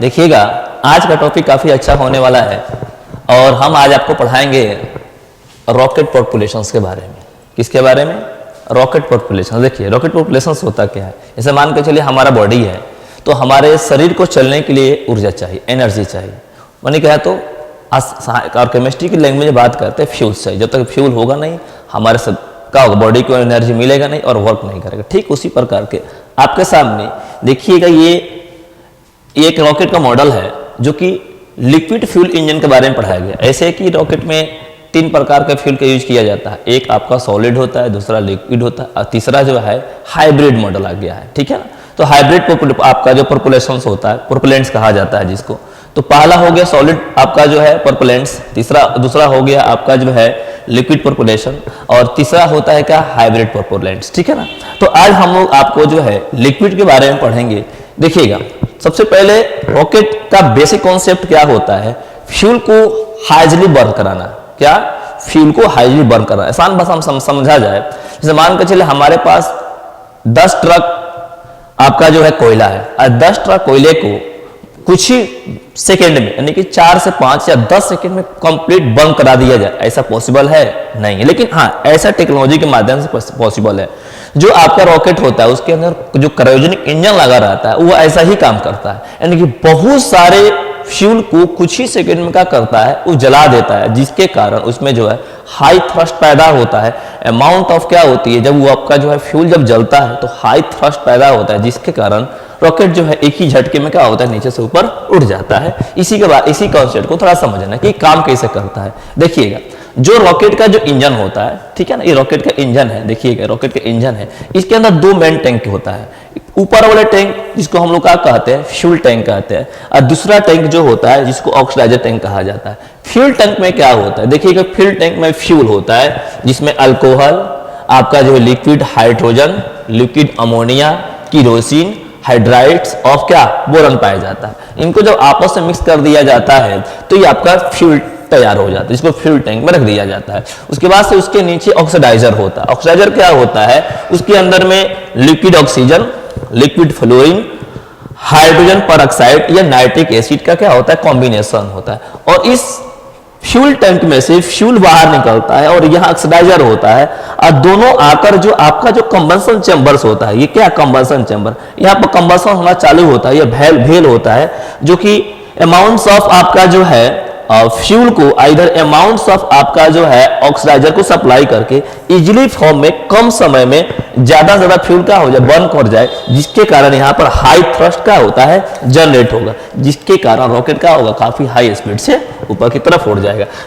देखिएगा आज का टॉपिक काफ़ी अच्छा होने वाला है और हम आज आपको पढ़ाएंगे रॉकेट पॉपुलेशंस के बारे में। किसके बारे में? Rocket population. देखिए रॉकेट पॉपुलेशंस होता क्या है। जैसे मान के चलिए हमारा बॉडी है तो हमारे शरीर को चलने के लिए ऊर्जा चाहिए, एनर्जी चाहिए। मैंने कहा तो और केमिस्ट्री की लैंग्वेज में बात करते हैं फ्यूल चाहिए। जब तक फ्यूल होगा नहीं हमारे सब का बॉडी को एनर्जी मिलेगा नहीं और वर्क नहीं करेगा। ठीक उसी प्रकार के आपके सामने देखिएगा ये एक रॉकेट का मॉडल है जो कि लिक्विड फ्यूल इंजन के बारे में पढ़ाया गया। ऐसे कि रॉकेट में 3 प्रकार के फ्यूल का यूज किया जाता है। एक आपका सॉलिड होता है, दूसरा लिक्विड होता है और तीसरा जो है हाइब्रिड मॉडल आ गया है। ठीक है ना। तो हाइब्रिड आपका जो प्रोपेलेंट्स होता है, प्रोपेलेंट्स कहा जाता है जिसको। तो पहला हो गया सॉलिड आपका जो है प्रोपेलेंट्स, दूसरा हो गया आपका जो है लिक्विड प्रोपेलेशन और तीसरा होता है क्या? Hybrid propellants. ठीक है ना। तो आज हम लोग आपको जो है लिक्विड के बारे में पढ़ेंगे। देखिएगा सबसे पहले रॉकेट का बेसिक कॉन्सेप्ट क्या होता है? फ्यूल को हाइजली बर्न कराना। क्या? फ्यूल को हाइजली बर्न कराना। आसान भाषा में समझा जाए, जैसे मान के चले हमारे पास 10 ट्रक आपका जो है कोयला है और 10 ट्रक कोयले को कुछ ही सेकेंड में यानी कि 4 से 5 या 10 सेकेंड में कंप्लीट बर्न करा दिया जाए। ऐसा पॉसिबल है? नहीं है। लेकिन हाँ ऐसा टेक्नोलॉजी के माध्यम से पॉसिबल है। जो आपका रॉकेट होता है उसके अंदर जो क्रायोजेनिक इंजन लगा रहता है वो ऐसा ही काम करता है, यानी कि बहुत सारे फ्यूल को कुछ ही सेकेंड में क्या करता है? वो जला देता है, जिसके कारण उसमें जो है हाई थ्रस्ट पैदा होता है। अमाउंट ऑफ क्या होती है जब वो आपका जो है फ्यूल जब जलता है तो हाई थ्रस्ट पैदा होता है, जिसके कारण रॉकेट जो है एक ही झटके में क्या होता है? नीचे से ऊपर उड़ जाता है। इसी के बाद इसी कॉन्सेप्ट को थोड़ा समझना कि काम कैसे करता है। देखिएगा जो रॉकेट का जो इंजन होता है, ठीक है ना, ये रॉकेट का इंजन है। देखिएगा रॉकेट का इंजन है, इसके अंदर 2 मेन टैंक होता है। ऊपर वाले टैंक जिसको हम लोग क्या कहते हैं? फ्यूल टैंक कहते हैं। और दूसरा टैंक जो होता है जिसको ऑक्सीडाइजर टैंक कहा जाता है। फ्यूल टैंक में क्या होता है? देखिएगा फ्यूल टैंक में फ्यूल होता है जिसमें अल्कोहल, आपका जो है liquid hydrogen, liquid ammonia, kerosene, hydrides of क्या? बोरन पाया जाता है। इनको जब आपस में मिक्स कर दिया जाता है तो ये आपका फ्यूल तैयार हो जाता है, जिसको फ्यूल टैंक में रख दिया जाता है। उसके बाद से उसके नीचे ऑक्सीडाइजर होता है। ऑक्सीडाइजर क्या होता है? उसके अंदर में liquid oxygen, liquid fluorine, hydrogen peroxide या नाइट्रिक एसिड का क्या होता है? कॉम्बिनेशन होता है। और इस फ्यूल टैंक में से फ्यूल बाहर निकलता है और यहाँ ऑक्सीडाइजर होता है और दोनों आकर जो आपका जो कंबंशन चैम्बर्स होता है, ये क्या? Combustion chamber. यहाँ पर कंबंशन होना चालू होता है, ये भेल होता है जो कि अमाउंट्स ऑफ आपका जो है फ्यूल को इधर अमाउंट्स ऑफ आपका जो है ऑक्सीडाइजर को सप्लाई करके इजीली फॉर्म में कम समय में ज्यादा से ज्यादा फ्यूल का हो जाए, बर्न कर जाए, जिसके कारण यहाँ पर हाई थ्रस्ट का होता है जनरेट होगा, जिसके कारण रॉकेट का होगा काफी हाई स्पीड से ऊपर की तरफ उड़ जाएगा।